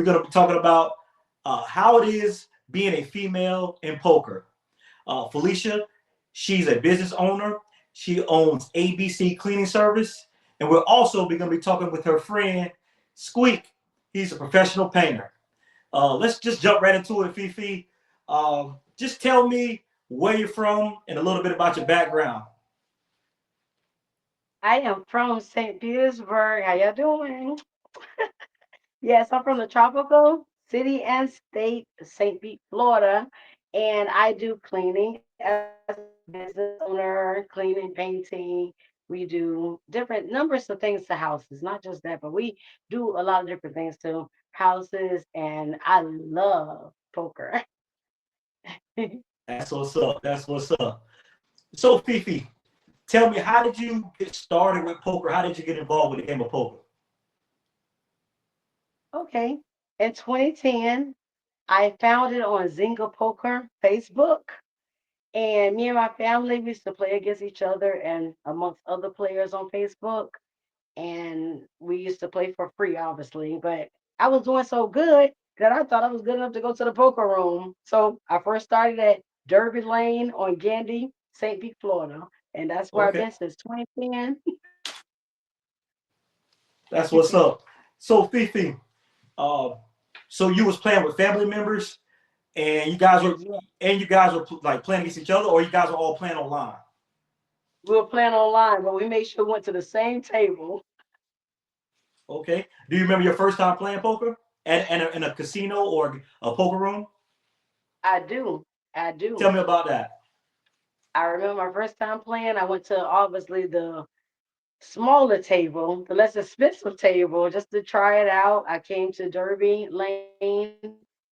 We're going to be talking about how it is being a female in poker. Felicia, she's a business owner. She owns ABC Cleaning Service. And we're also going to be talking with her friend, Squeak. He's a professional painter. Let's just jump right into it, Fifi. Just tell me where you're from and a little bit about your background. I am from St. Petersburg. How y'all doing? Yes, I'm from the tropical city and state, St. Pete, Florida, and I do cleaning as a business owner, cleaning, painting. We do different numbers of things to houses, not just that, but we do a lot of different things to houses, and I love poker. That's what's up. That's what's up. So, Fifi, tell me, how did you get started with poker? How did you get involved with the game of poker? Okay. In 2010, I found it on Zynga Poker Facebook. And me and my family, we used to play against each other and amongst other players on Facebook. And we used to play for free, obviously. But I was doing so good that I thought I was good enough to go to the poker room. So I first started at Derby Lane on Gandy, St. Pete, Florida. And that's where I've Okay, been since 2010. that's what's up. So, Fifi, uh, so you was playing with family members, and Yeah, you guys were like playing against each other, or you guys were all playing online. we were playing online, but we made sure we went to the same table. Okay. Do you remember your first time playing poker in a casino or a poker room? I do. I Tell do. me about that. I remember my first time playing. I went to obviously the smaller table, the less expensive table, just to try it out. I came to Derby Lane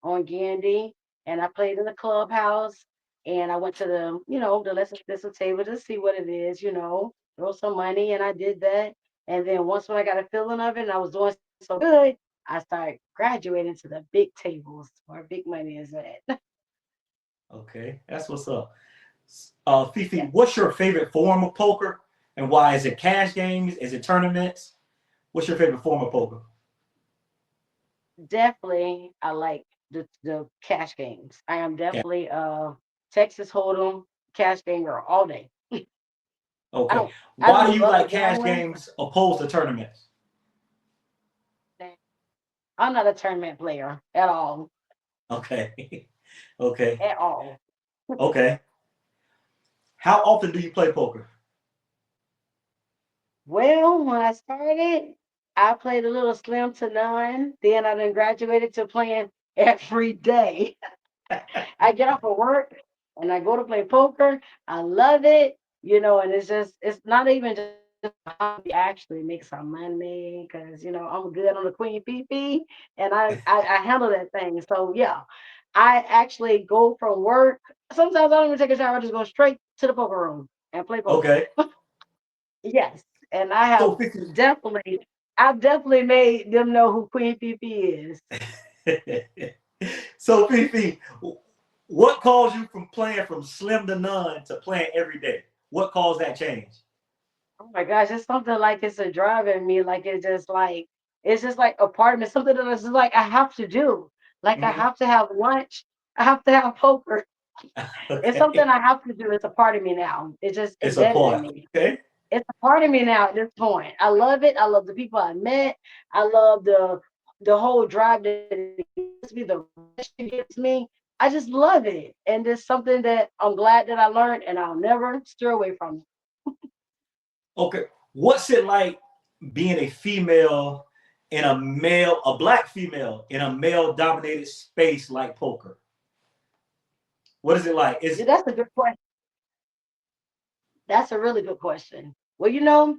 on Gandy and I played in the clubhouse and I went to the less expensive table to see what it is, throw some money and I did that. And then once when I got a feeling of it and I was doing so good, I started graduating to the big tables where big money is at. Okay, that's what's up. Fifi, Yeah, what's your favorite form of poker, and why? Is it cash games? Is it tournaments? What's your favorite form of poker? definitely I like the cash games. I am Cash. definitely Texas Hold'em cash gamer all day. I Okay. don't I Why do don't you love like the cash gambling. games opposed to tournaments? I'm not a tournament player at all. Okay. Okay. At all. Okay. How often do you play poker? Well, when I started, I played a little slim to none. Then I then graduated to playing every day. I get off of work and I go to play poker. I love it, and it's not even just a hobby. I actually make some money because I'm good on the Queen PP and I handle that thing. So yeah, I actually go from work. Sometimes I don't even take a shower. I just go straight to the poker room and play poker. Okay. Yes, and So 50. I've definitely made them know who Queen PP is. So Fifi, what caused you from playing from slim to none to playing every day? What caused that change? Oh my gosh, it's something like it's a drive in me. Like it's just like a part of me. Something that is just like I have to do. Like I Mhm. have to have lunch. I have to have poker. It's something Okay. I have to do. It's a part of me now. It's just It's a embedded in part. me. Okay. It's a part of me now at this point. I love it. I love the people I met. I love the whole drive that it gives me, the rush it gives me. I just love it. And it's something that I'm glad that I learned and I'll never steer away from it. Okay. What's it like being a female a black female in a male dominated space like poker? What is it like? Yeah, Is that's a good question. That's a really good question. Well,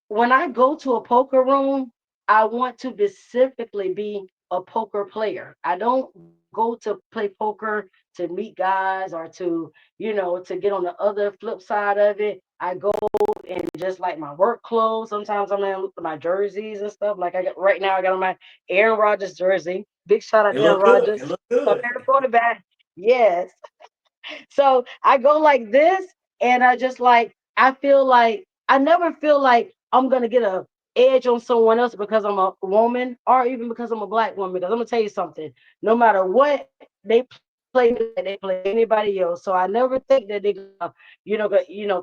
when I go to a poker room, I want to specifically be a poker player. I don't go to play poker to meet guys or to get on the other flip side of it. I go in just like my work clothes. Sometimes I'm in my jerseys and stuff. Like I got right now, I got on my Aaron Rodgers jersey. Big shout out it to Aaron look good? It Rodgers, look my good. favorite quarterback. Yes. So I go like this, and I just like I feel like I never feel like I'm gonna get a edge on someone else because I'm a woman or even because I'm a black woman. Because I'm gonna tell you something. No matter what, they play me like they play anybody else. So I never think that they're gonna,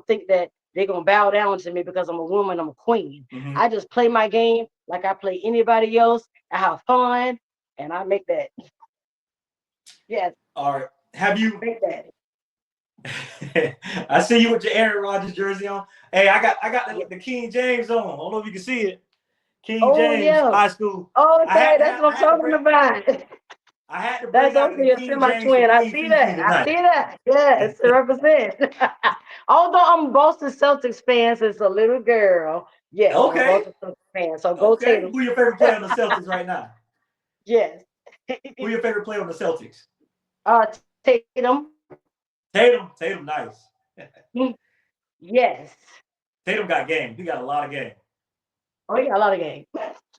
think that they're gonna bow down to me because I'm a woman. I'm a queen. Hmm. I just play my game like I play anybody else. I have fun, and I make that. Yes, All right. Have you? make that. I see you with your Aaron Rodgers jersey on. Hey, I got Yeah. the King James on. I don't know if you can see it. King Oh James yeah. High School. Okay, that's what I I'm had to talking bring about. I had to That's bring out the okay. A King semi James for twin. I Queen see Fifi that. I tonight. see that. Yes, represent. Although I'm a Boston Celtics fan since a little girl. Yes, I'm a Okay. Boston Celtics fan. So go Okay. Tatum. Who your favorite player on the Celtics right now? Yes. Who your favorite player on the Celtics? Tatum. Tatum. Tatum, nice. Yes. Tatum got game. He got a lot of game. Oh, he got a lot of games.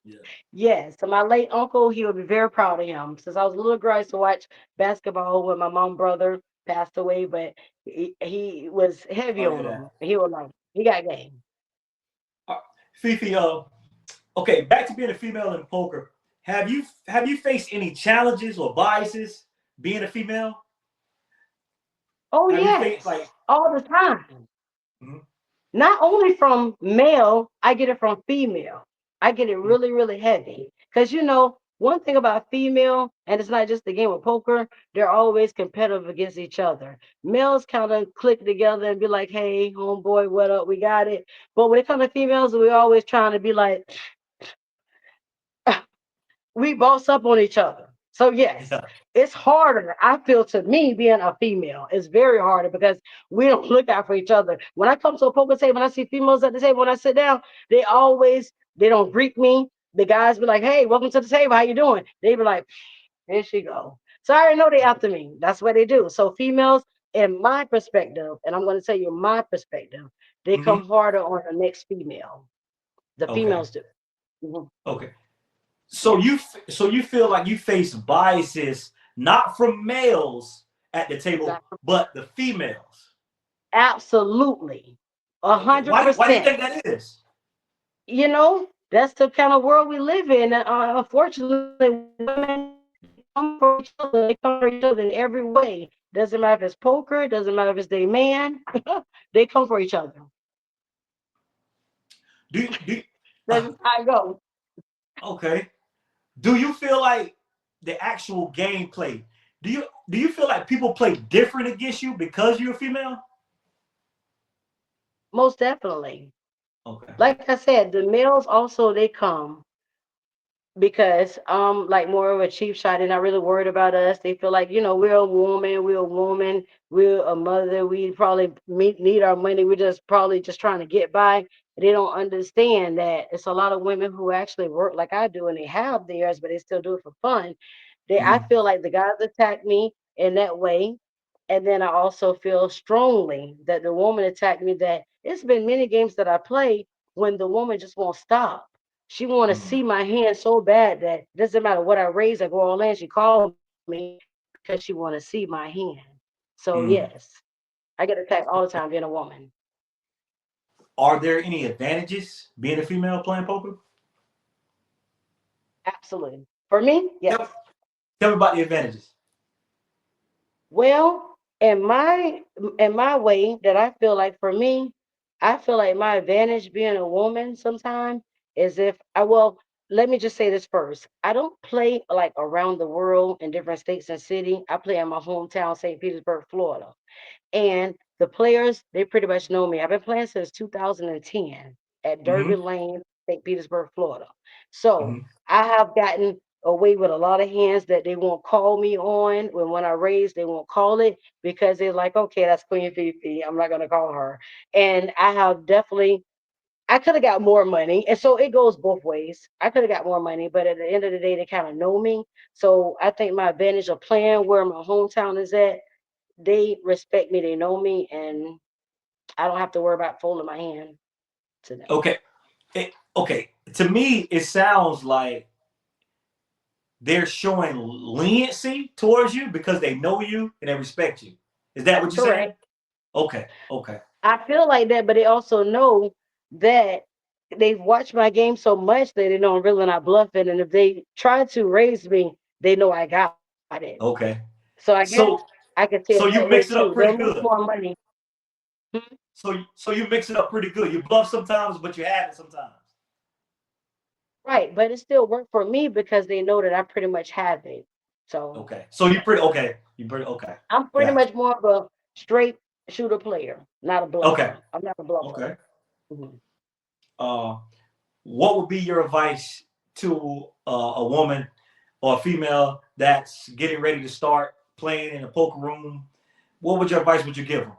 Yeah. Yes. So my late uncle, he would be very proud of him. Since I was a little girl, I used to watch basketball when my mom brother passed away, but he was heavy Sorry to on hear him. that. He was like, he got game. Fifi, okay, back to being a female in poker. Have you faced any challenges or biases being a female? Oh, Have you faced yes. like? All the time. Mhm, Not only from male, I get it from female. I get it mhm, really, really heavy. Because, one thing about female, and it's not just the game of poker, they're always competitive against each other. Males kind of click together and be like, hey, homeboy, what up? We got it. But when it comes to females, we're always trying to be like, we boss up on each other. So yes, yeah. it's harder. I feel to me being a female is very harder because we don't look out for each other. When I come to a poker table and I see females at the table, when I sit down, they don't greet me. The guys be like, "Hey, welcome to the table. How you doing?" They be like, "Here she go." So I already know they after me. That's what they do. So females, in my perspective, and I'm going to tell you my perspective, they Hmm. come harder on the next female. The Okay. females do. Mhm. Okay. So Yeah. you feel like you face biases not from males at the table, but the females. Absolutely. A Okay. hundred Why do you percent. think that is? That's the kind of world we live in. Unfortunately, women, they come for each other. They come for each other in every way. Doesn't matter if it's poker, doesn't matter if it's their man. They come for each other. Do That's just how it goes. okay. Do you feel like the actual gameplay? Do you feel like people play different against you because you're a female? Most definitely. Okay. Like I said, the males also they come because like more of a cheap shot. They're not really worried about us. They feel like, we're a woman, we're a mother, we probably need our money, we're just probably just trying to get by. They don't understand that it's a lot of women who actually work like I do and they have theirs, but they still do it for fun. I Mm, feel like the guys attack me in that way. And then I also feel strongly that the woman attacked me, that it's been many games that I play when the woman just won't stop. She want to mm, see my hand so bad that it doesn't matter what I raise, I go all in. She call me because she want to see my hand. So yes, mm. I get attacked all the time being a woman. Are there any advantages being a female playing poker? Absolutely. For me, Tell, yes. tell me about the advantages. Well, in my way that I feel like for me, I feel like my advantage being a woman sometimes is if let me just say this first. I don't play like around the world in different states and city. I play in my hometown, St. Petersburg, Florida. And the players, they pretty much know me. I've been playing since 2010 at Hmm. Derby Lane, St. Petersburg, Florida. So Hmm. I have gotten away with a lot of hands that they won't call me on. When I raise, they won't call it because they're like, okay, that's Queen Fifi. I'm not gonna call her. And I could have got more money. And so it goes both ways. I could have got more money, but at the end of the day, they kind of know me. So I think my advantage of playing where my hometown is at, they respect me, they know me, and I don't have to worry about folding my hand to them. Okay. Okay. To me, it sounds like they're showing leniency towards you because they know you and they respect you. Is that what you're saying? Correct. Okay. Okay. I feel like that, but they also know that they've watched my game so much that they know I'm really not bluffing. And if they try to raise me, they know I got it. Okay. So I guess So I could say it that so way you too. mix it They'll up lose pretty more good. money. Hmm? So you mix it up pretty good. You bluff sometimes, but you have it sometimes. Right, but it still worked for me because they know that I pretty much have it. So Okay. So you pretty okay. You pretty okay. I'm pretty Gotcha. much more of a straight shooter player, not a Okay. bluffer. I'm not a bluffer. Okay. Mhm. Uh, what would be your advice to a woman or a female that's getting ready to start playing in a poker room? What would your advice would you give them?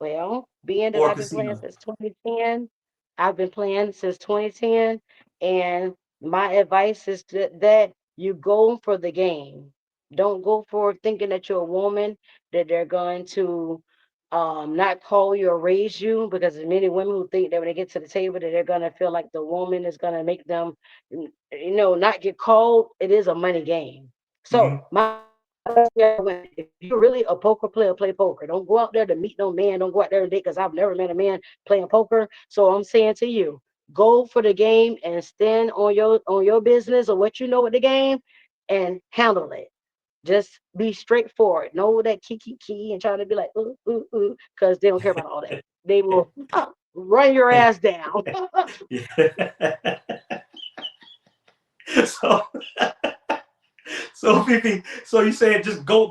Well, being that Or a I've been playing casino? since 2010, I've been playing since 2010, and my advice is that you go for the game. Don't go for thinking that you're a woman, that they're going to not call you or raise you, because there's many women who think that when they get to the table that they're going to feel like the woman is going to make them, not get called. It is a money game. Mm-hmm. So my advice to young women, if you're really a poker player, play poker. Don't go out there to meet no man. Don't go out there and date, because I've never met a man playing poker. So I'm saying to you, go for the game and stand on your business or what you know with the game and handle it. Just be straightforward. No that key and trying to be like because they don't care about all that. They will run your ass down. Yeah. so so Fifi, so you saying just go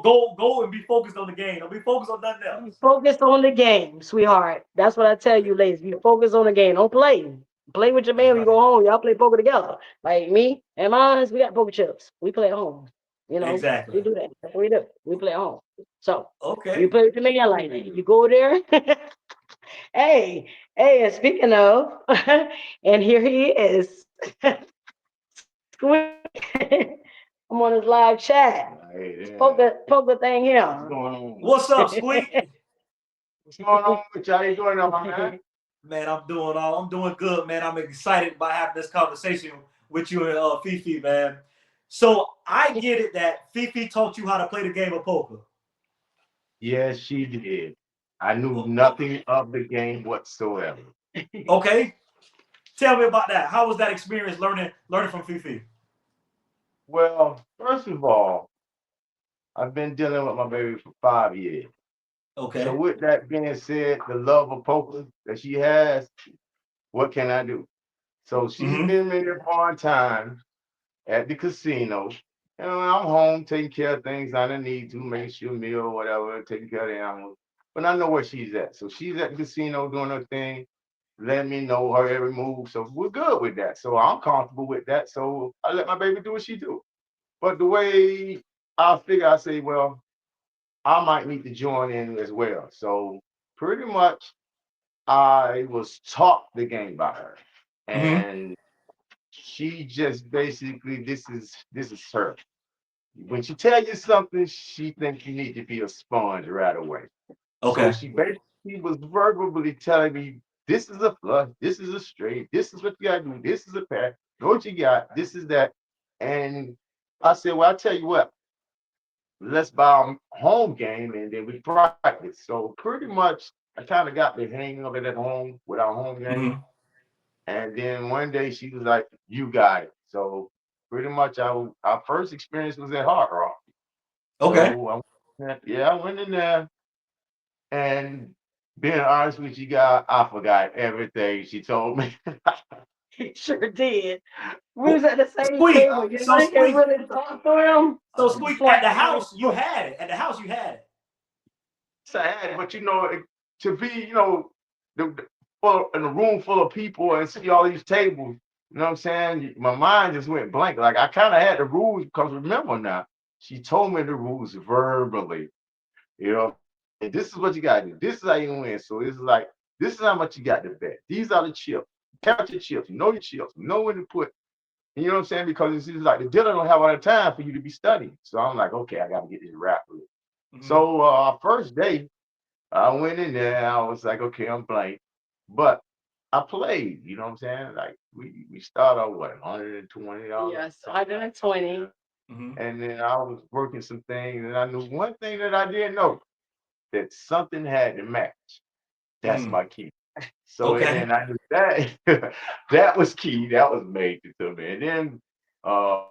and be focused on the game. Don't be focused on nothing Be else. focused on the game, sweetheart. That's what I tell you, ladies. Be focused on the game. Don't play. Play with your That's man when you right. go home. Y'all play poker together. Like me and mine, we got poker chips. We play at home. Exactly. We do that. That's what we do. We play at home. So you Okay. play with your man like that. You go there. Hey, hey, and speaking of, and here he is. Squeaky. I'm on his live chat. Hey Poker thing what's here. going on? What's up, Squeak? What's going on with y'all? How you doing now, my man? Man, I'm doing good, man. I'm excited about having this conversation with you and Fifi, man. So I get it that Fifi taught you how to play the game of poker. Yes, she did. I knew O- o- nothing of the game whatsoever. Okay, tell me about that. How was that experience learning from Fifi? Well, first of all, I've been dealing with my baby for 5 years. So Okay. with that being said, the love of poker that she has, what can I do? So she's Mm-hmm. been many upon times at the casino. And I'm home taking care of things I need to, making sure meal or whatever, taking care of the animals. But I know where she's at. So she's at the casino doing her thing, letting me know her every move. So we're good with that. So I'm comfortable with that. So I let my baby do what she do. But the way I figure, I say, well, I might need to join in as well. So pretty much I was taught the game by her. Mm-hmm. And she just basically this is her. When she tell you something, she thinks you need to be a sponge right away. So Okay. she basically was verbally telling me, this is a flush, this is a straight, this is what you gotta do, this is a pair, know what you got, this is that. And I said, well, I tell you what, let's buy a home game and then we practice. So pretty much I kind of got the hang of it at home with our home game. Mm-hmm. And then one day she was like, you got it. So pretty much our first experience was at Hard Rock. Okay. So yeah, I went in there and being honest with you guys, I forgot everything she told me. He sure did. We was Well, at the same Squeak. table. You know, So I can't Squeak. really talk to him. So He Squeak. At the playing like, house, you had it. At the house, you had it. Sad, but to be, full in a room full of people and see all these tables, you know what I'm saying? My mind just went blank. Like I kind of had the rules because remember now, she told me the rules verbally. And this is what you gotta do. This is how you win. So it's like, this is how much you got to bet. These are the chips. Count your chips. You know your chips. You know when to put. You know what I'm saying? Because it's just like the dealer don't have all the time for you to be studying. So I'm like, okay, I gotta get this rapidly. Mm-hmm. So first day, I went in there. I was like, okay, I'm blank, but I played. You know what I'm saying? Like we started out what $120, yes, something like that. 120. Mm-hmm. And then I was working some things, and I knew one thing that I didn't know that something had to match. That's Mm. my key. So and Okay. then I knew that that was key. That was major to me. And then I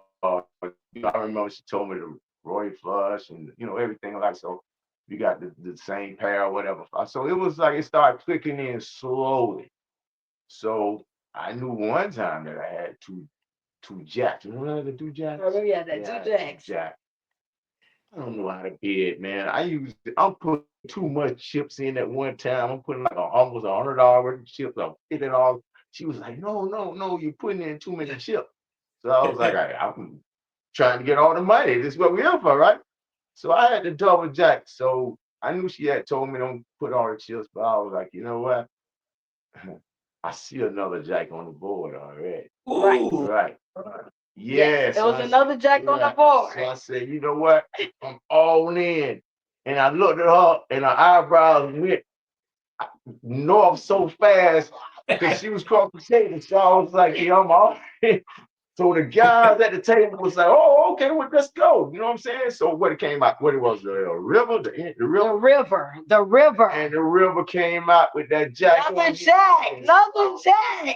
remember she told me to Roy Flush and everything like so. You got the same pair or whatever. So it was like it started clicking in slowly. So I knew one time that I had two jacks. You remember the two I jacks? remember you had that Yeah, I two had two jacks. jacks. I don't know how to bid, man. I'm putting too much chips in at one time. I'm putting like almost $100 worth of chips. I'm $50. She was like, no, no, no, you're putting in too many chips. So I was like, I'm trying to get all the money. This is what we're here for, right? So I had to double jack. So I knew she had told me don't put all the chips, but I was like, you know what? I see another jack on the board already. Right. Ooh. Right. Yes. Yeah, There so was I said, another jack on the right. board. So I said, you know what? I'm all in. And I looked at her and her eyebrows went north so fast because she was cross the table. So I was like, yeah, I'm all in. So the guys at the table was like, oh, okay, well, let's go. You know what I'm saying? So what it came out, what it was, the river, the The river. river. The river. And the river came out with that jack. Another jack. Another jack.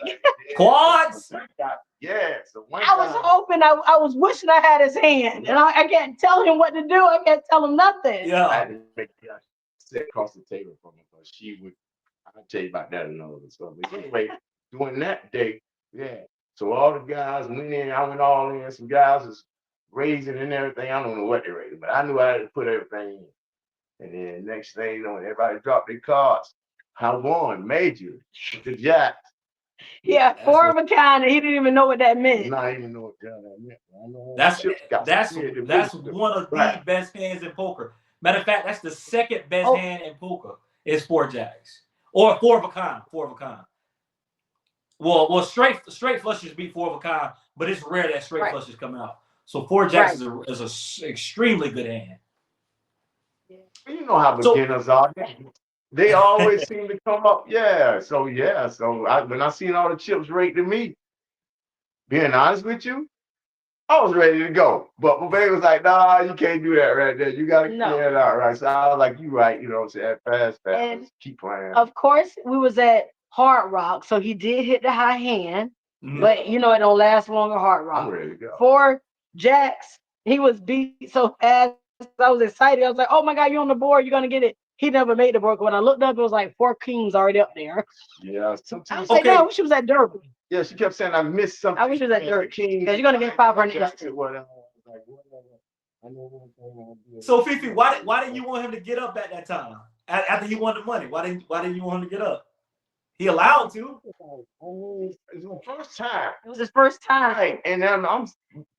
Quads. Yeah, so one I was time. hoping, I was wishing I had his hand. And I can't tell him what to do. I can't tell him nothing. I Yeah. had to make sit across the table from her because she would. I'll tell you about that another story. But anyway, during that day, yeah. So all the guys went in. I went all in. Some guys was raising and everything. I don't know what they raised, but I knew I had to put everything in. And then next thing you know, everybody dropped their cards. I won major with the Jack. Yeah, That's four what. of a kind, and he didn't even know what that meant. Not even know what that meant. I know all the That's chips got some that's kid that really that's one of the right. best hands in poker. Matter of fact, that's the second best Oh, hand in poker is four jacks or four of a kind. Four of a kind. Well, straight flushes beat four of a kind, but it's rare that straight right, flushes come out. So four jacks right. is a extremely good hand. You know how So beginners are. They always seem to come up. Yeah. So when I seen all the chips rated to me, being honest with you, I was ready to go. But my baby was like, nah, you can't do that right there. You gotta No. clear it out, right? So I was like, you right, you know what I'm saying? Fast, And keep playing. of course, we was at Hard Rock, so he did hit the high hand, mhm. but it don't last long at Hard I'm Rock. ready to go. Four jacks, he was beat so fast. I was excited. I was like, "Oh my God, you're on the board! You're gonna get it." He never made the board. When I looked up, it was like four kings already up there. Yeah, I was sometimes like, "No, I Okay. wish she was at Derby. yeah, she kept saying I missed I something. wish she was at And the Derby Kings, because you're gonna get 500 jack extra." it, whatever. I was like, whatever. I know one thing I did. So Fifi, why didn't you want him to get up at that time? After he won the money, why didn't you want him to get up? He allowed to. It's my first time. It was his first time. Right. And then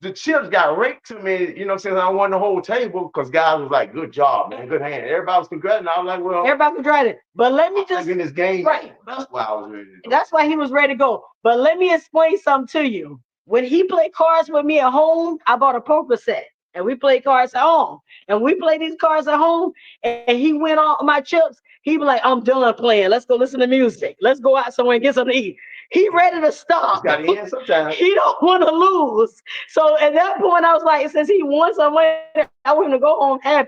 the chips got raked to me, since I won the whole table because guys was like, good job, man, good hand. Everybody was congratulating. I was like, well, Everybody was driving. But let me just in this game. right. That's why I was ready to go. That's why he was ready to go. But let me explain something to you. When he played cards with me at home, I bought a poker set. And we played cards at home. And we played these cards at home. And he went on my chips. He'd be like, I'm done playing. Let's go listen to music. Let's go out somewhere and get something to eat. He ready to It's stop. got to end sometimes. He don't want to lose. So at that point, I was like, since he won some money, I want him to go home happy.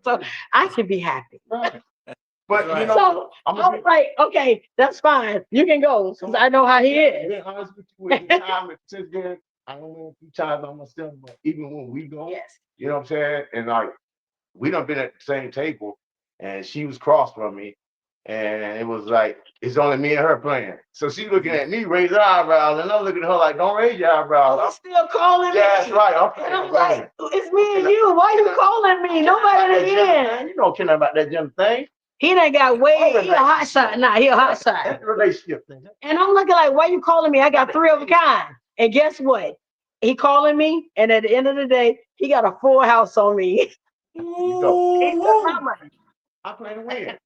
So I can be happy. Right. That's But right. So I was like, okay, that's fine. You can go because I know how he to is. be honest with you, with the time since then, I don't know a few times by myself, but even when we go, Yes. you know what I'm saying? And like we done been at the same table and she was cross from me. And it was like it's only me and her playing. So she looking at me, raise her eyebrows, and I'm looking at her like, don't raise your eyebrows. He's still calling me. Yeah, that's right. I'm And I'm playing. like, it's me and you. Why you calling me? Nobody in. You know, kidding about that gym thing. He done got way, he a hot shot now. He a hot shot. That's the relationship thing. And I'm looking like, why you calling me? I got three of a kind. And guess what? He calling me, and at the end of the day, he got a full house on me. You go. He took my money. I play to win.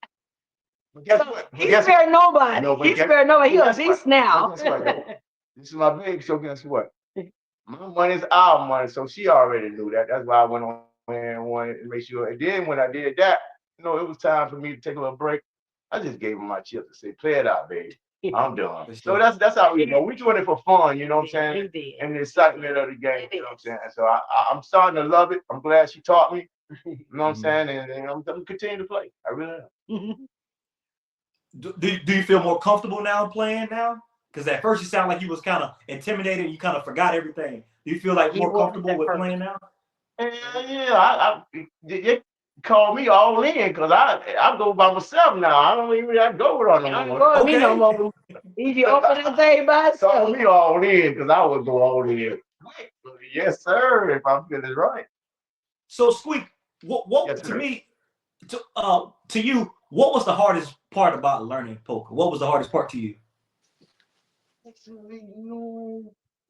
But guess what? He spared nobody. No, but He spared nobody. He a guess what? beast now. Guess what, though? This is my baby, so guess what? My money's our money, so she already knew that. That's why I went on there and wanted to make sure. And then when I did that, it was time for me to take a little break. I just gave him my chips and said, "Play it out, baby. I'm done." For So sure. that's how we go. We doing it for fun, you know what I'm saying? He did. And the excitement of the game, you know what I'm saying? So I'm starting to love it. I'm glad she taught me, you know what I'm saying? And I'm continue to play. I really am. do you feel more comfortable now playing now? Because at first you sound like you was kind of intimidated. You kind of forgot everything. Do you feel like He more was comfortable at with first. playing now? Yeah, you call me all in because I go by myself now. I don't even have to go with her You no don't more. go with me no Okay. more. If you open that thing by Call itself. me all in because I would go all in. Yes, sir. If I'm feeling right. So Squeak, Yes, what to sir. me, to you, what was the hardest part about learning poker? What was the hardest part to you? Actually,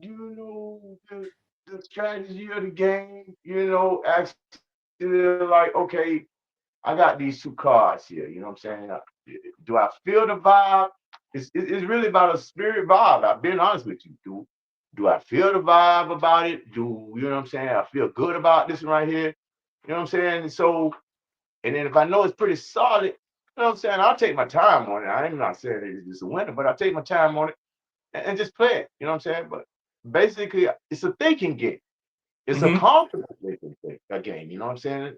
the strategy of the game. Actually, like, okay, I got these two cards here. You know what I'm saying? Do I feel the vibe? It's really about a spirit vibe. I've been honest with you. Do I feel the vibe about it? You know what I'm saying? I feel good about this one right here. You know what I'm saying? So, and then if I know it's pretty solid, you know what I'm saying? I'll take my time on it. I'm not saying it's just a winner, but I'll take my time on it and just play it. You know what I'm saying? But basically, it's a thinking game. It's a Hmm. comfortable a game. You know what I'm saying?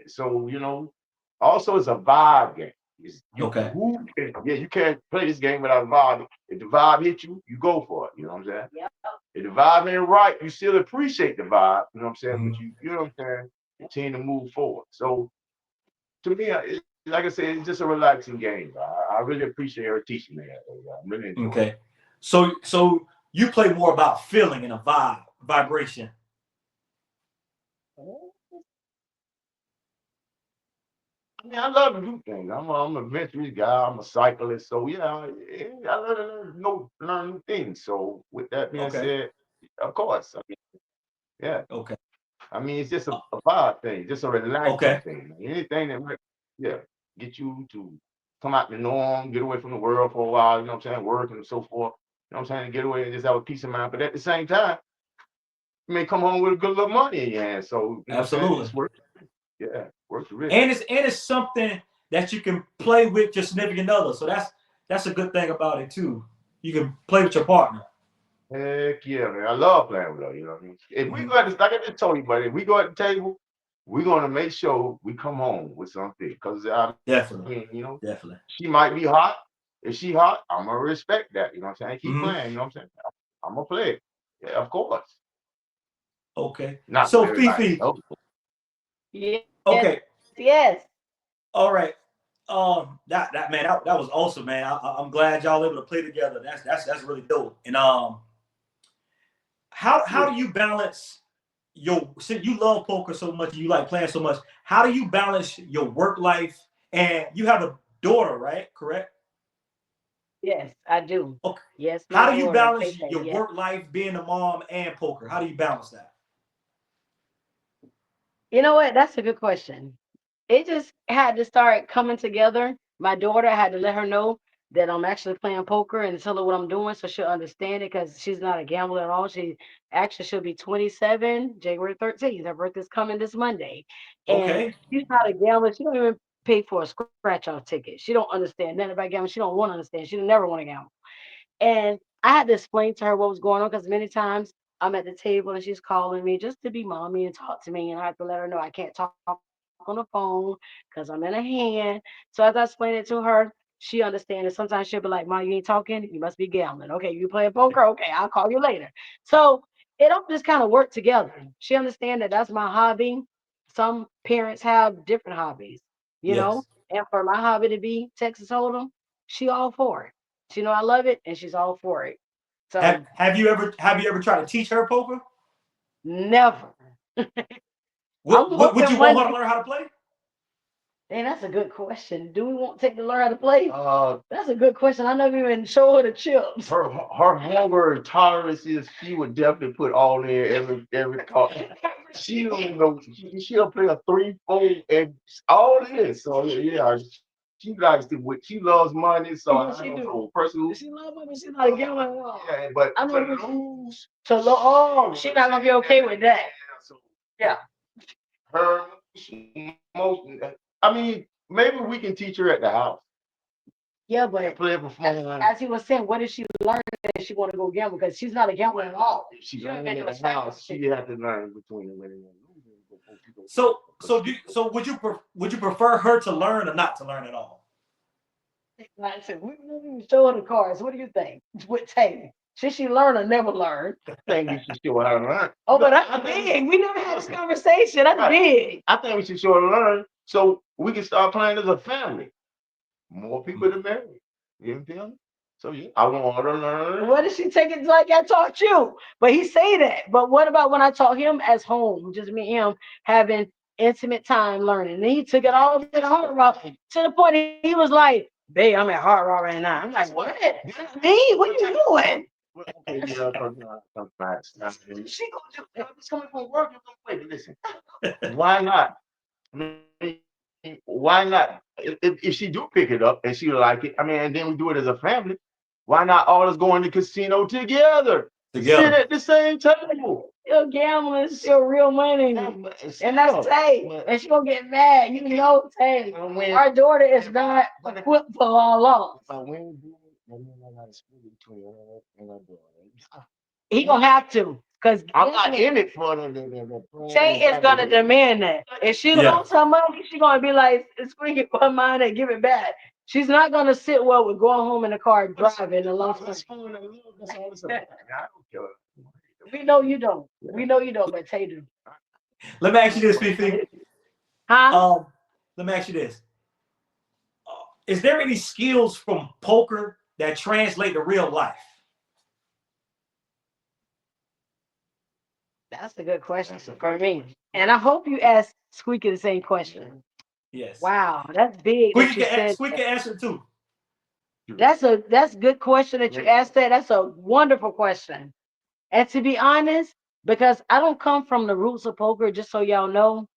So also it's a vibe game. Okay. You can't play this game without a vibe. If the vibe hits you, you go for it. You know what I'm saying? Yep. If the vibe ain't right, you still appreciate the vibe. You know what I'm saying? Hmm. But you know what I'm saying? Continue to move forward. So to me, like I said, it's just a relaxing game. I really appreciate her teaching me that. I'm really enjoying it. Okay. So you play more about feeling and a vibration. I mean, I love to do things. I'm an adventurous guy. I'm a cyclist. So yeah, I love to learn new things. So with that being Okay. said, of course, I mean, yeah. Okay. I mean, it's just Uh, a vibe thing, just a relaxing okay. thing. Anything that might, yeah, get you to come out the norm, get away from the world for a while. You know what I'm saying? Work and so forth. You know what I'm saying? Get away and just have a peace of mind. But at the same time, you may come home with a good little money in your hand. So you know what I'm saying? Absolutely. It's worth. Yeah, worth the risk. And it's something that you can play with your significant other. So that's a good thing about it too. You can play with your partner. Heck yeah, man. I love playing with her, you know what I mean? If we Hmm. go at this, like I just told you, buddy, if we go at the table, we're gonna make sure we come home with something. Because I Definitely. mean, Definitely. she might be hot. If she hot, I'm gonna respect that. You know what I'm saying? Keep Hmm. playing, you know what I'm saying? I'm gonna play it. Yeah, of course. Okay. Not with So everybody Fifi. else. Yes, Okay. yes. All right. That man, that was awesome, man. I'm glad y'all able to play together. That's really dope. And how do you balance your since you love poker so much and you like playing so much? How do you balance your work life and you have a daughter, right? Correct. Yes, I do. Okay. Yes, my How do you daughter, balance KK, your yes. work life, being a mom, and poker? How do you balance that? You know what? That's a good question. It just had to start coming together. My daughter, I had to let her know that I'm actually playing poker and tell her what I'm doing so she'll understand it because she's not a gambler at all. She actually she'll be 27, January 13th. Her birthday's coming this Monday. And Okay. she's not a gambler. She don't even pay for a scratch off ticket. She don't understand nothing about gambling. She don't want to understand. She never want to gamble. And I had to explain to her what was going on because many times I'm at the table and she's calling me just to be mommy and talk to me. And I have to let her know I can't talk on the phone because I'm in a hand. So as I explain it to her, she understands. Sometimes she'll be like, "Mom, you ain't talking. You must be gambling. Okay, you playing poker? Okay, I'll call you later." So it all just kind of work together. She understands that that's my hobby. Some parents have different hobbies, you know. Yes. And for my hobby to be Texas Hold'em, she all for it. She know I love it, and she's all for it. Have So have you ever tried to teach her poker? never. Would, I'm would, would hoping you want one her to day. learn how to play? Hey, that's a good question. Do we want to take to learn how to play? Uh, That's a good question. I never even show her the chips. her hunger tolerance is she would definitely put all in every card. She don't know. She'll play a 3, 4, and all this. So yeah, she likes to. She loves money. So Yes, I she don't do. know. Person She love money. She's not a gambler at all. yeah, but I to know this. lose, Oh, she's not gonna be okay with that. yeah, so Yeah. her most. I mean, maybe we can teach her at the house. Yeah, but Play it for fun. as he was saying, what if she learned that she want to go gamble? Because she's not a gambler at all. If she She don't learned even at do a the house, stock. she had to learn between the winning and losing before she So go. so would you prefer her to learn or not to learn at all? I said, we didn't show her the cards. What do you think? With Taylor. Should she learn or never learn? I think you should show her how to learn. Oh, but I that's think big. We never had this conversation. That's right. big. I think we should show her to learn so we can start playing as a family. More people to marry. You feel me? So yeah, I want her to learn. What did she take it like I taught you? But he say that. But what about when I taught him as home, just me and him having intimate time learning? And he took it all to the Hard Rock to the point he was like, "Babe, I'm at Hard Rock right now." I'm like, "What? Me? What you doing?" Well, okay, yeah, come back. She gonna do. I'm just coming from work. You gonna play. But listen, why not? I mean, why not? If she do pick it up and she like it, I mean, and then we do it as a family. Why not all us go in the casino together? Sit Together. at the same table. Still gambling, still real money. And that's Tay. And she gonna get mad. You know, Tay. Our daughter is not equipped for all loss. If I win, then I gotta split it between her and her daughter. He gonna have to. Because I'm not in it for the Tay is gonna demand that. If she Yeah. lost her money, she gonna be like, "Squeaky for mine and give it back." She's not gonna sit well with going home in the car and driving and lost money. That's all it's about. I don't care. We know you don't. We know you don't, but Tay do. Let me ask you this, Fifi. Huh? Let me ask you this. Is there any skills from poker that translate to real life? That's a good question for me. And I hope you ask Squeaky the same question. Yes. Wow, that's big that you said. Squeaky can answer too. That's a good question that you asked that. That's a wonderful question. And to be honest, because I don't come from the roots of poker, just so y'all know,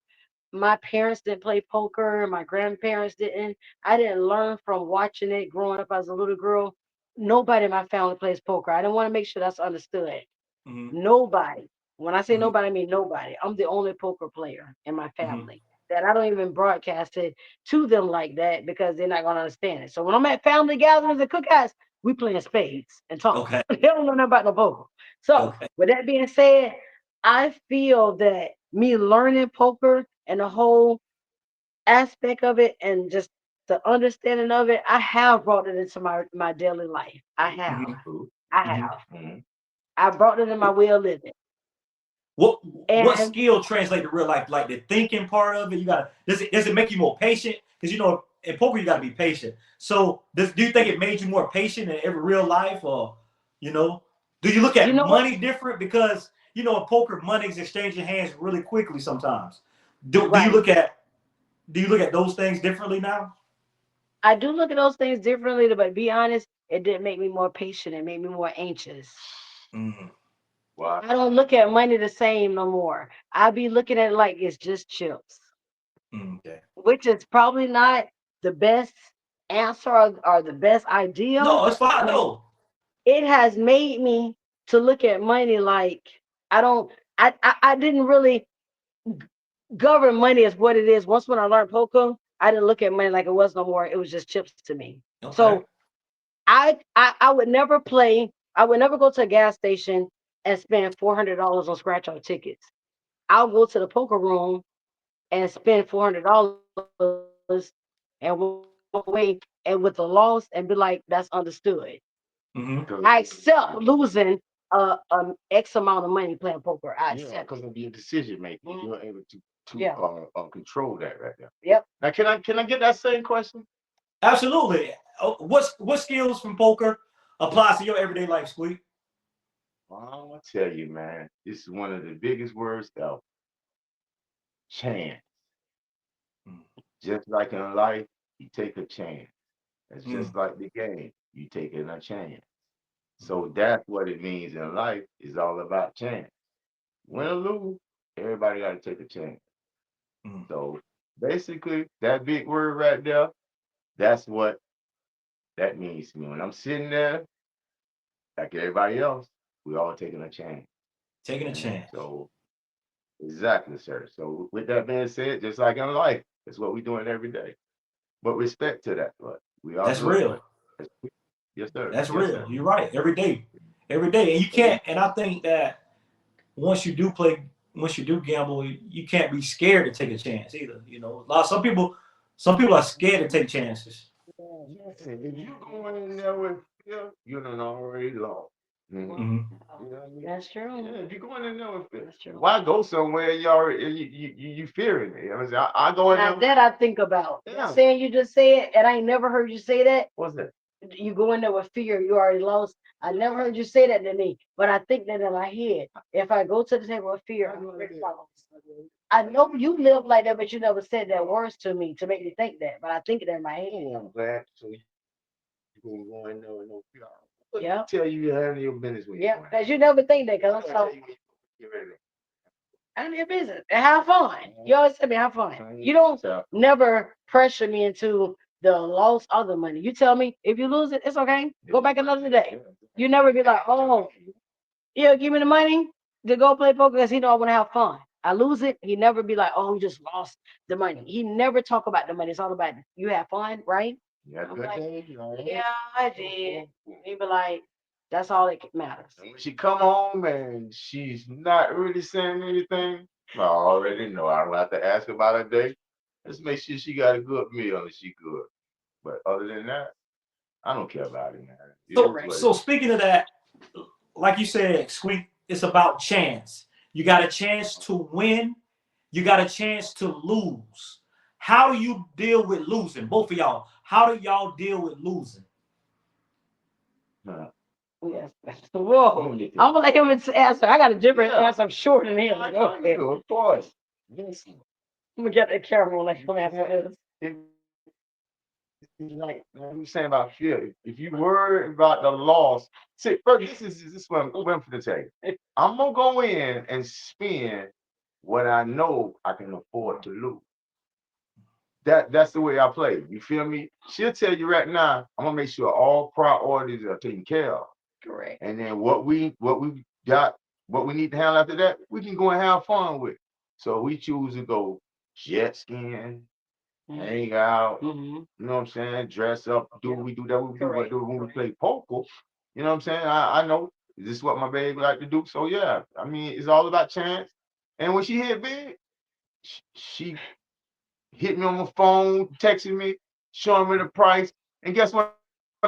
my parents didn't play poker, my grandparents didn't. I didn't learn from watching it growing up as a little girl. Nobody in my family plays poker. I don't want to make sure that's understood. Mm-hmm. Nobody. When I say Mm-hmm. nobody, I mean nobody. I'm the only poker player in my Mm-hmm. family that I don't even broadcast it to them like that because they're not gonna understand it. So when I'm at family gatherings and cookouts, we playing spades and talking. Okay. They don't know nothing about no poker. So Okay. with that being said, I feel that me learning poker and the whole aspect of it and just the understanding of it, I have brought it into my daily life. I have. Mm-hmm. I Mm-hmm. have. I brought it in my way of living. What And skill translate to real life? Like the thinking part of it. You gotta does it make you more patient? Because in poker you gotta be patient. So do you think it made you more patient in every real life, or you know, do you look you at know what? money different? Because in poker money is exchanging hands really quickly sometimes. Do you Right. look at those things differently now? I do look at those things differently, but be honest, it did make me more patient. It made me more anxious. Mm-hmm. Wow. I don't look at money the same no more. I be looking at it like it's just chips, Okay. which is probably not the best answer or the best idea, No, it's fine. but No. it has made me to look at money like I don't I didn't really govern money as what it is. Once when I learned poker, I didn't look at money like it was no more. It was just chips to me. So Okay. I would never play. I would never go to a gas station and spend $400 on scratch off tickets. I'll go to the poker room and spend $400 and walk away and with the loss and be like, that's understood. Mm-hmm. I accept losing X amount of money playing poker. I Yeah, accept because it. of your decision making, Mhm. you're able to Yeah. control that right there. Yep. Now, can I get that same question? Absolutely. What skills from poker applies to your everyday life, Squeak? Well, I'm gonna tell you, man, this is one of the biggest words ever. Chance. Just like in life, you take a chance. It's Mm. just like the game. You taking a chance. So that's what it means in life. It's all about chance. Win or lose, everybody got to take a chance. Mm. So basically, that big word right there, that's what that means to me. When I'm sitting there, like everybody else, we all taking a chance. Taking a And chance. so, exactly, sir. So with that being said, just like in life, that's what we're doing every day. But respect to that, but we all That's do it. real. But yes, sir. That's Yes, real. sir. You're right. Every day. Every day. And you can't, and I think that once you do play, once you do gamble, you can't be scared to take a chance either. A lot some people are scared to take chances. Listen, if you going in there with fear, you done already lost. Mhm. Hmm. You know what I mean? That's Yeah, true. if you going in there with fear, That's true. why go somewhere you already you fearing it? You know what I'm saying? I go in Now there. that I think about, Yeah. saying you just said, and I ain't never heard you say that. What's that? You go in there with fear, you already lost. I never heard you say that to me, but I think that in my head, if I go to the table with fear, I'm already lost. I know you live like that, but you never said that words to me to make me think that. But I think it in my head. Oh, I'm glad. So you gonna go in there with no fear. What Yeah, tell you you handle your business when you yeah, go in because you never think that. Because I'm there? so Get ready. I'm your business and have fun. You always tell me have fun. You don't So, never pressure me into the loss of the money. You tell me if you lose it, it's okay. Go back another day. You never be like, oh, he'll give me the money to go play poker because he know I want to have fun. I lose it. He never be like, oh, he just lost the money. He never talk about the money. It's all about you have fun, right? you had a I'm good like, day. You know? yeah, I did. He be like, that's all that matters. And when she come home and she's not really saying anything, I already know. I don't have to ask about her day. Just make sure she got a good meal and she good. But other than that, I don't care about it, man. It is So, what it so is. speaking of that, like you said, Squeak, it's about chance. You got a chance to win. You got a chance to lose. How do you deal with losing? Both of y'all. How do y'all deal with losing? Huh. Yes. Whoa. I'm gonna let him answer. I got a different answer. I'm short than him. I Okay. know, of course. Listen, I'm gonna get the camera and let him answer this. it, it's like you saying about fear. If you worry about the loss, see, first, this is what I'm going to tell you. I'm gonna go in and spend what I know I can afford to lose. That's the way I play. You feel me? She'll tell you right now. I'm gonna make sure all priorities are taken care of, Correct. and then what we got, what we need to handle after that, we can go and have fun with. So we choose to go jet skiing, hang out. Mm-hmm. You know what I'm saying? Dress up, do what we do, that what we do. But Correct. do when we play poker, you know what I'm saying? I know this is what my baby like to do. So yeah, I mean it's all about chance. And when she hit big, she hit me on my phone, texting me, showing me the price. And guess what I'm saying?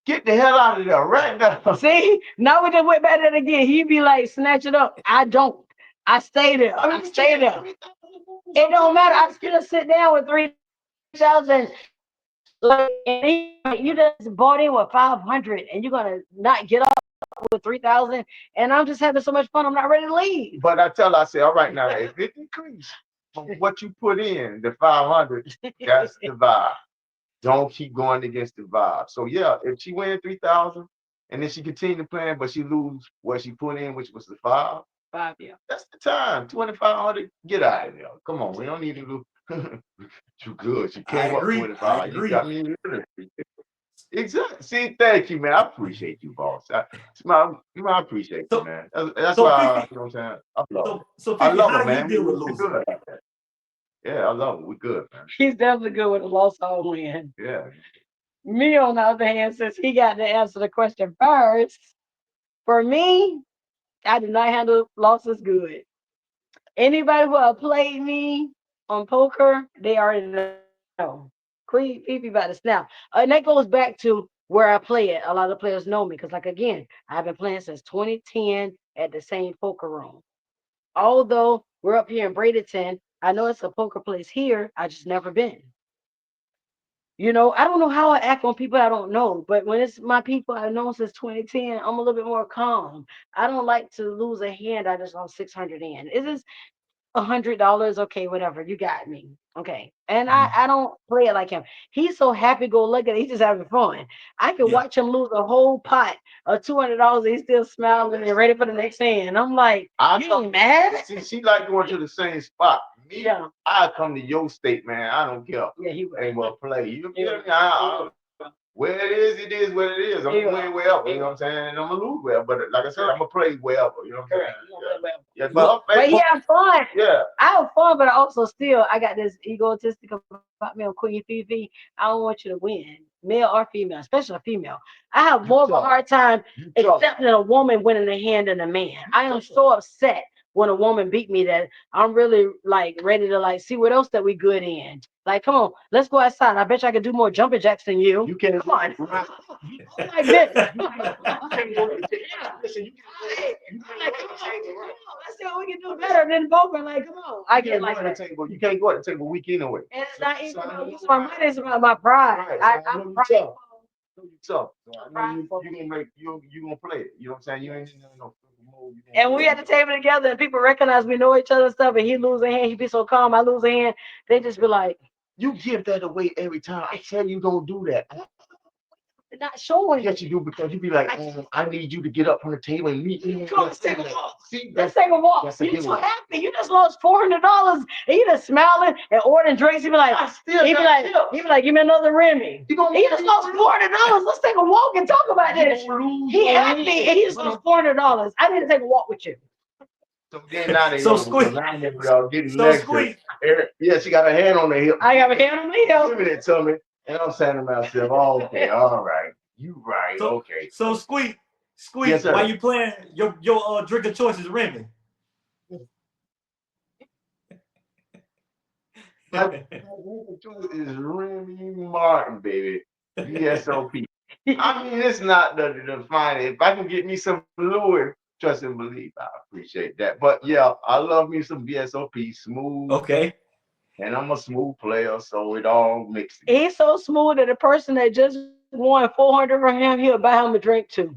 Get the hell out of there right now. See, now we just went back there again. He be like, snatch it up. I don't. I stay there. I stay there. It don't matter. I still sit down with 3,000. Like, and you just bought in with 500, and you're gonna not get up with 3,000. And I'm just having so much fun. I'm not ready to leave. But I tell her, I say, all right, now if it decrease from what you put in, the 500, that's the vibe. Don't keep going against the vibe. So yeah, if she win 3,000 and then she continue playing, but she lose what she put in, which was the five, 5, yeah. that's the time. 2,500, get out of there. Come on, we don't need to do too good. She I came up agree. I 25. You agree. got me literally. Exactly. See, thank you, man. I appreciate you, boss. I appreciate you, So, man. That's so why, 50, you know what I'm saying? I love so it. so I 50, love how it, do you man. deal with We losing? good like that. Yeah, I love it. We good, man. He's definitely good with a loss all win. Yeah. Me, on the other hand, since he got to answer the question first, for me, I did not handle losses good. Anybody who have played me on poker, they already know. Queen Fifi about to snap. And that goes back to where I play it. A lot of players know me because, like, again, I've been playing since 2010 at the same poker room. Although we're up here in Bradenton, I know it's a poker place here. I just never been. I don't know how I act on people I don't know, but when it's my people I've known since 2010, I'm a little bit more calm. I don't like to lose a hand I just lost 600 in. Is this $100? Okay, whatever. You got me. Okay. And I don't play it like him. He's so happy go lucky. He's just having fun. I can Yeah. watch him lose a whole pot of $200 and he's still smiling and ready for the next hand. I'm like, I you come, ain't mad? see, she like going to the same spot. Me, Yeah. I come to your state, man. I don't care. Yeah, he will. Ain't what play. You He feel will. me? Where it is what it is. I'm He gonna will. win wherever, you know what I'm saying? And I'm gonna lose wherever. But like I said, I'm gonna play wherever, you know what I'm saying? Correct. He gonna play well. Yeah, Look, but But he have fun. yeah. I have fun, but I also still I got this egotistic about me on Queen Fifi. I don't want you to win, male or female, especially a female. I have more You of a tough. hard time You tough. accepting a woman winning a hand than a man. I am so upset when a woman beat me that I'm really like ready to like see what else that we good in. Like, come on, let's go outside. I bet you I could do more jumping jacks than you. You can't. Come on. Right. I'm like this. You can't go to the Yeah. listen. You I'm can't like, go come to the on, table. Right. come on, let's see how we can do better than both. And like, come on. I You get can't go like to the that. table. You can't go to the table weak anyway. And it's So, not even so I about know losing my money, it's about my pride. right. So I know I'm you prideful. tough. I know you tough. So I I'm know prideful. you gonna make you gonna play it. You know what I'm saying? You ain't in no mode. You And gonna we play at the table together and people recognize we know each other and stuff, and he lose a hand, he be so calm, I lose a hand. They just be like, You give that away every time. I tell you don't do that. not showing. Yes, you do because you be like, I need you to get up from the table and meet me. Come on, let's take a walk. See, Let's take a walk. that's a You so giveaway. happy. You just lost $400 and you just smiling and ordering drinks. He be like, I still he be got like, chips. he be like, give me another Remy. He just lost $400. Let's take a walk and talk about this. He happy and he just lost $400. I need to take a walk with you. So then now they So know because Squeak, I'm over there getting so lectured. Squeak, Yeah, she got her hand on the hip. I have a hand on my hip. Giving it to me. And I'm saying to myself, oh, okay, all right. You right, so okay. so Squeak, Yes, Squeak, while sir. you playing, your drink of choice is Remy. My choice is Remy Martin, baby. VSOP. I mean, it's not the fine. If I can get me some Louis, trust and believe, I appreciate that. But yeah, I love me some VSOP, smooth, Okay. and I'm a smooth player, so it all mixed together. He's so smooth that the person that just won 400 from him, he'll buy him a drink too.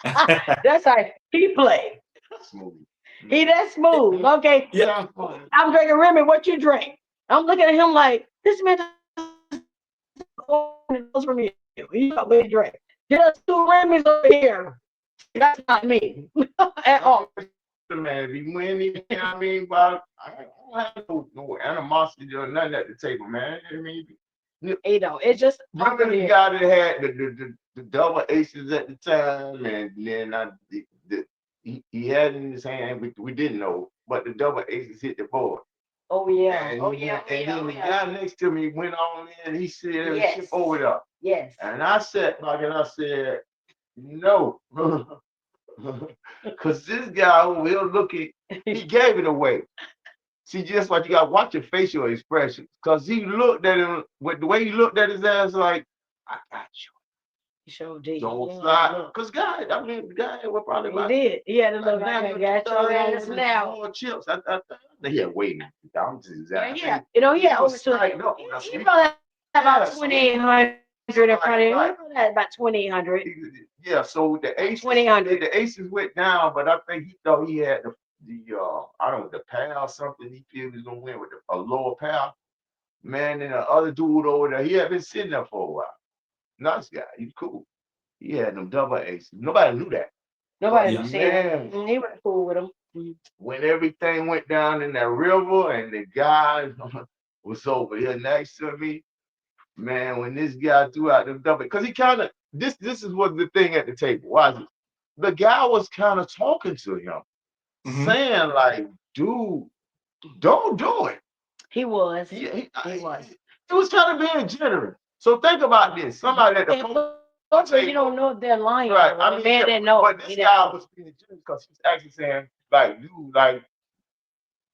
That's how he play. Smooth. He that smooth. Okay, Yeah. Yeah, fun. I'm drinking Remy. What you drink? I'm looking at him like this man just $400 from you. You got what you drink. Just two Remy's over here. That's not me at all. Man, he winning, I mean, but I don't have no animosity or nothing at the table, man. I mean, You know, it's just remember the guy that had the double aces at the time, and then he had in his hand, we didn't know, but the double aces hit the board. Oh yeah. And Oh he yeah. went, and then the guy next to me went on in, he said, Yes. chip over there. Yes. And I sat back and I said, no. Because this guy over here looking, he gave it away. See, just what you got to watch your facial expressions. Because he looked at him, with the way he looked at his ass, like, I got you. He sure did. Don't Yeah, slide. look. Because guy, I mean, the guy was probably He about did. He had a little now guy got your ass now. more chips. I yeah, waiting. I'm just Yeah, exactly. yeah. You know, he had He over was two. sniped up. He probably had about Yes. 2,800 in front of him. He Right. probably had about 2,800. Yeah, so the aces, 2,800. the aces went down, but I think he thought he had the I don't know, the pair or something. He figured he was gonna win with a lower pair. Man, and the other dude over there, he had been sitting there for a while. Nice guy, he's cool. He had them double aces. Nobody knew that. Nobody Yeah. knew that. Man, He was cool with him. when everything went down in that river and the guy was over here next to me, man, when this guy threw out the double, because he kind of this is what the thing at the table. Why is it? The guy was kind of talking to him, Hmm. saying like, dude, don't do it. He was. He was. He was kind of being generous. So think about this. Somebody at the Also, you don't know if they're lying. right. I mean, man didn't know. But this guy was being generous because he was actually saying, like, dude, like,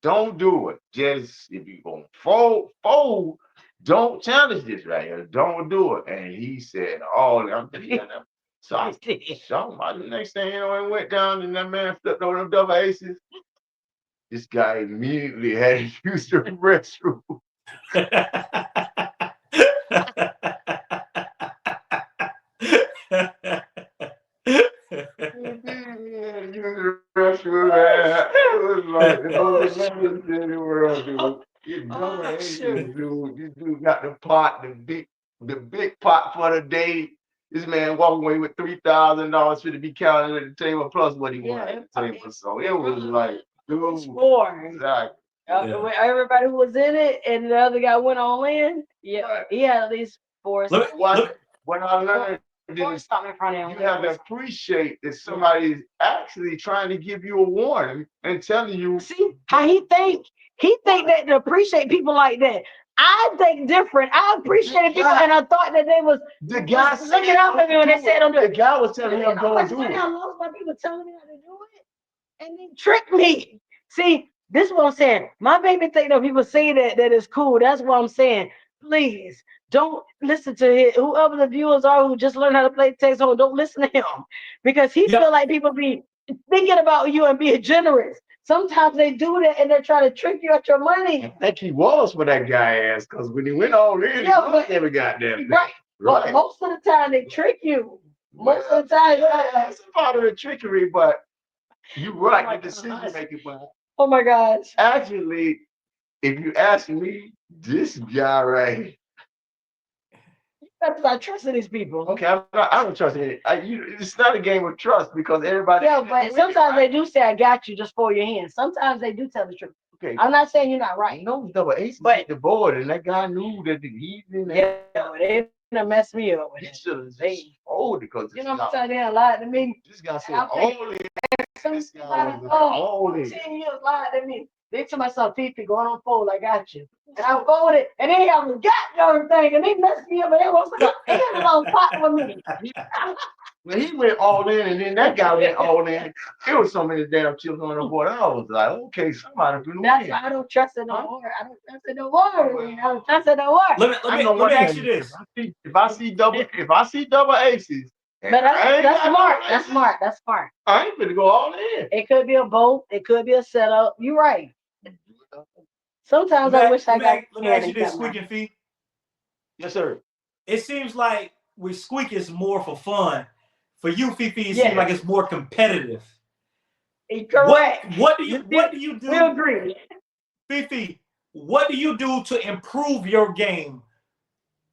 don't do it. Just if you gonna fold, don't challenge this right here. Don't do it. And he said, "Oh, I'm so I shot my the next thing you know, it went down and that man flipped over them double aces. This guy immediately had to use the restroom. It was like the most amazing thing in the world, dude. You double aces, dude. This dude got the big pot for the day. This man walked away with $3,000 for to be counted at the table plus what he won at the table. So it was like, dude, score. exactly. Everybody who was in it and the other guy went all in. Yeah, Right. he had at least four. What I learned is Something in front of him. you have to appreciate that somebody is actually trying to give you a warning and telling you. See how he think? He think that to appreciate people like that. I think different. I appreciated people, and I thought that they was The guy looking out for me when they said don't do the it. guy was telling him You know how don't much do money it. I lost by people telling me how to do it, and they tricked me. See, this is what I'm saying. My baby think that people say that is cool. That's what I'm saying. Please don't listen to him. Whoever the viewers are who just learned how to play Texas Hold'em, don't listen to him because he Yep. feel like people be thinking about you and being generous. Sometimes they do that and they're trying to trick you out your money. I think he was for that guy ass because when he went all in, he Yeah, lost but every goddamn thing. right. But Right. most of the time they trick you. Most Well, of the time, that's a part of the trickery, but you right, my the decision gosh. making. But Oh my gosh. actually, if you ask me, this guy right here, That's not trusting these people. okay, I don't trust it. It's not a game of trust because everybody. Yeah, but sometimes they do say I got you, just fold your hands. Sometimes they do tell the truth. Okay, I'm not saying you're not right. no double aces But hit the board, and that guy knew that he didn't. yeah, but they done messed me up with He it. should have They, just folded because you know, I'm they done lied to me. this guy said I'm all thinking, in. This guy somebody, was oh, all in. 10 years lied to me. They told myself, Fifi, going on fold, I got you. And I folded, and they haven't got everything, and they messed me up, and they was like, they had a little pot with me. When he went all in, and then that guy went all in, there was so many damn chips on the board. I was like, okay, somebody finna That's win. why I don't trust it no more. I don't trust it no more. I don't trust it no more. Let me ask you this. If I see double aces, But that's smart. That's smart. That's smart. I ain't gonna go all in. It could be a bolt. It could be a setup. You're right. Sometimes I wish I got let me ask you this, Squeaky and Fee. Yes, sir. It seems like with Squeak it's more for fun. For you, Fifi, it Yeah. seems like it's more competitive. Correct. What do you do? We agree. Fifi, what do you do to improve your game?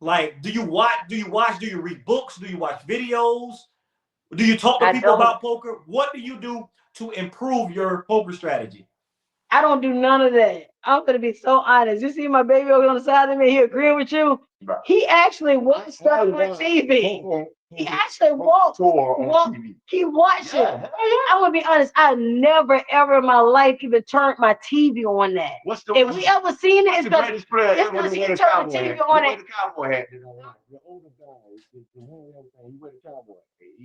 Like, do you watch? Do you read books? Do you watch videos? Do you talk to I people don't. about poker? What do you do to improve your poker strategy? I don't do none of that. I'm gonna be so honest. You see my baby over on the side of me, he agreeing with you. He actually watched stuff on TV. He actually he watched it. I'm gonna be honest, I never ever in my life even turned my TV on that. If we ever seen it, it's because he turned the TV on it. The cowboy hat. The older guy, the one the cowboy.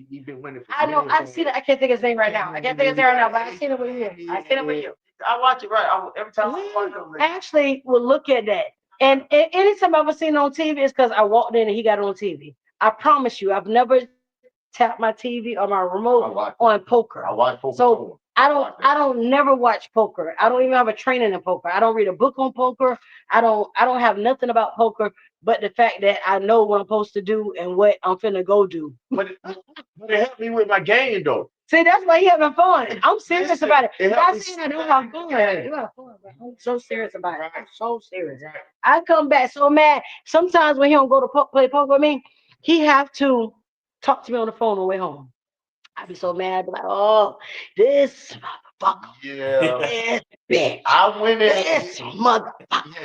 He been winning for I know. I see that. I can't think of his name right now. I can't think of his name right now, but I seen it with you. I seen it with you. I watch it right. Every time I watch it. Actually will look at that. And anytime I've ever seen it on TV is because I walked in and he got it on TV. I promise you, I've never tapped my TV or my remote on poker. I watch poker. So I don't never watch poker. I don't even have a training in poker. I don't read a book on poker. I don't have nothing about poker but the fact that I know what I'm supposed to do and what I'm finna go do. But it helped me with my game though. See, that's why he having fun. I'm serious about it. It Not saying I don't have fun. You have fun, but I'm so serious about it. I'm so serious. I come back so mad. Sometimes when he don't go to play poker with me, he have to talk to me on the phone on the way home. I be so mad. I be like, oh, this motherfucker. Yeah. This bitch. I went in. This motherfucker.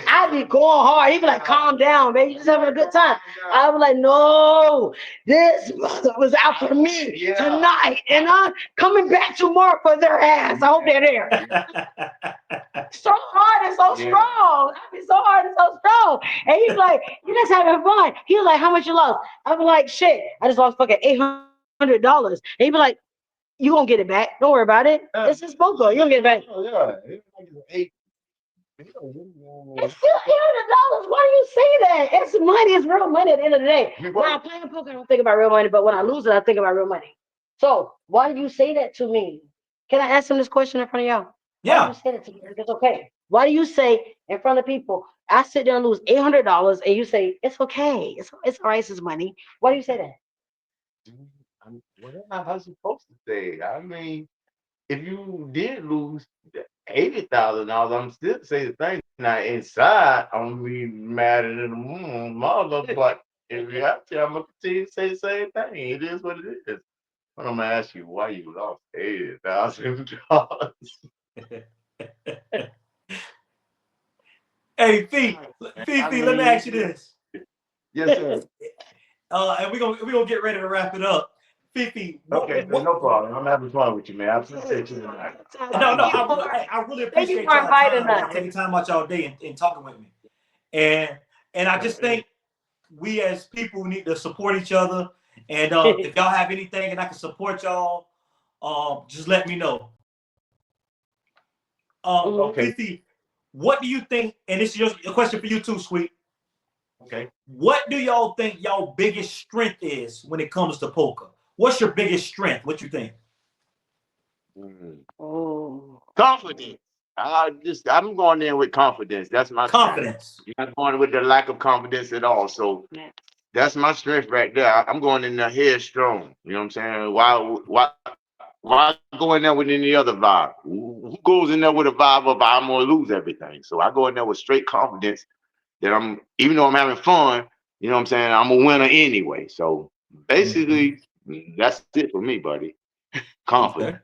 I be going hard. He be like, calm down, baby. You just having a good time. I was like, no, this mother was out for me tonight. And I'm coming back tomorrow for their ass. I hope they're there. So hard and so strong. I be so hard and so strong. And he's like, you just having fun. He was like, how much you lost? I was like, shit, I just lost fucking $800. And he'd be like, you gonna get it back. Don't worry about it. It's just poker. You gonna get it back. Oh, yeah. It's still $800. Why do you say that? It's money. It's real money at the end of the day. When I play poker, I don't think about real money, but when I lose it, I think about real money. So why do you say that to me? Can I ask him this question in front of y'all? Yeah. Why do you say that to me? It's okay. Why do you say in front of people, I sit there and lose $800 and you say, it's okay. It's all right. It's money. Why do you say that? What am I supposed to say? I mean, if you did lose $80,000, I'm still say the thing. Now inside, I'm be mad at the mother, but if you have to, I'm gonna continue to say the same thing. It is what it is. But I'm gonna ask you why you lost $80,000. Hey, Fee, let me ask you this. Yes, sir. And we're gonna get ready to wrap it up. Fifi, Okay, no problem. I'm having fun with you, man. I appreciate you tonight. I really appreciate y'all time, taking time out y'all day and talking with me. And I just think we as people need to support each other. And if y'all have anything and I can support y'all, just let me know. Okay. Fifi, what do you think? And this is a question for you too, Sweet. Okay. What do y'all think y'all biggest strength is when it comes to poker? What's your biggest strength? What you think? Oh. Confidence. I'm going in with confidence. That's my strength. Confidence. You're not going with the lack of confidence at all. So that's my strength right there. I'm going in there headstrong. You know what I'm saying? Why go in there with any other vibe? Who goes in there with a vibe of I'm gonna lose everything? So I go in there with straight confidence that even though I'm having fun, you know what I'm saying, I'm a winner anyway. So basically, that's it for me, buddy. Okay. Confidence.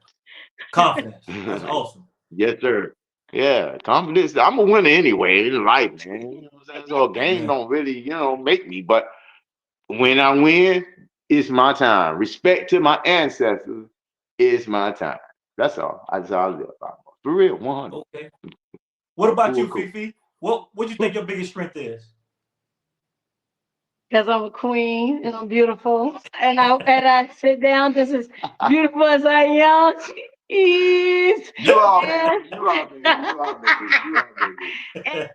Confidence. That's awesome. Yes, sir. Yeah, confidence. I'm a winner anyway in life, man. You know what I'm saying? So a game Man. don't really, make me. But when I win, it's my time. Respect to my ancestors, it's my time. That's all. That's all I live by. For real, 100. Okay. What about you, Cool. Fifi? What do you think your biggest strength is? Because I'm a queen and I'm beautiful. And I sit down just as beautiful as I am. Jeez. You are, And, baby. You are, baby. You are, baby. You are, baby.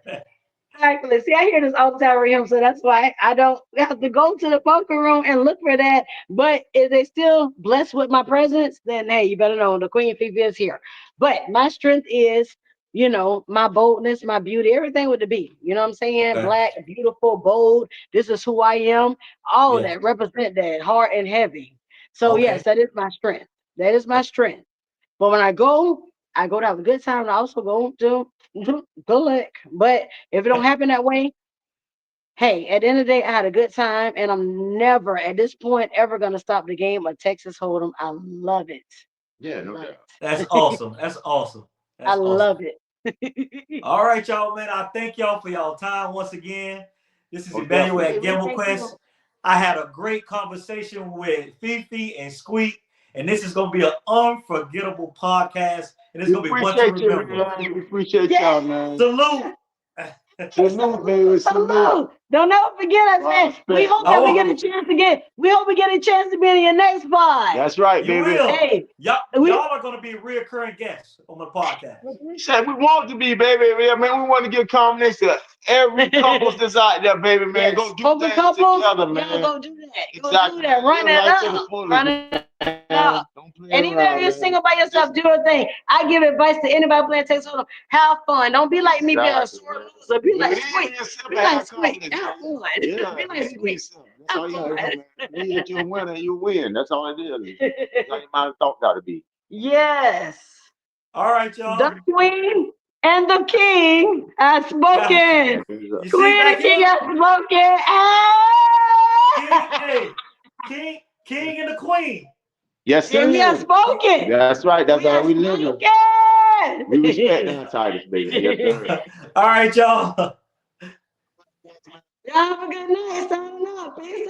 exactly. See, I hear this all the time with him, so that's why I don't have to go to the poker room and look for that. But if they still blessed with my presence, then hey, you better know the Queen Fifi is here. But my strength is, my boldness, my beauty, everything with the B. You know what I'm saying? Okay. Black, beautiful, bold. This is who I am. All of Yes. that represent that heart and heavy. So yes, Okay. that is my strength. That is my strength. But when I go to have a good time and I also go to collect. But if it don't happen that way, hey, at the end of the day, I had a good time and I'm never at this point ever gonna stop the game of Texas Hold'em. I love it. Yeah, no Love doubt. That's it. awesome. That's awesome. I That's awesome. love it. All right, y'all, man. I thank y'all for y'all time once again. This is Oh, Emmanuel definitely. at Hey, we Gamble thank Quest. you. I had a great conversation with Fifi and Squeak, and this is going to be an unforgettable podcast, and it's We going to be one to appreciate you, remember. man. We appreciate y'all, Yeah. man. Salute. Salute, baby. Salute. Salute. Don't ever forget us, man. We Respect. hope that we get a Salute. chance to get. We hope we get a chance to be in your next spot. That's right, You baby. will. Hey, Y'all, we y'all are going to be reoccurring guests on the podcast. We said we want to be, baby. Yeah, man, we want to give confidence to every couples that's out there, baby, man. yes, Go do poker things couples, together, y'all man. go do that. Go do Exactly, that. man. Run Live that life to the up. fullest, Run it up. man. Don't play And even if around, you're man. single by yourself, do a thing. I give advice to anybody playing Texas Hold'em. Have fun. Don't be like me, be a Exactly, sore man. loser. Be like Believe in Squeak. yourself Be and like have Squeak. confidence, Have man. fun. Yeah, Be like believe in Squeak. yourself. That's Have all you fun. gotta do, man. Believe that you're a winner, you win. That's all it is. That's how your mind thought gotta be. Yes. All right, The y'all. queen and the king has Gotcha. spoken. You see Queen back and king here? has spoken. King, Ah! hey, King and the Queen. Yes, And he has sir. spoken. That's right. That's We how have we live. spoken. We respect our titles, baby. Yes, sir. All right, y'all. Y'all have a good night. Signing off. Peace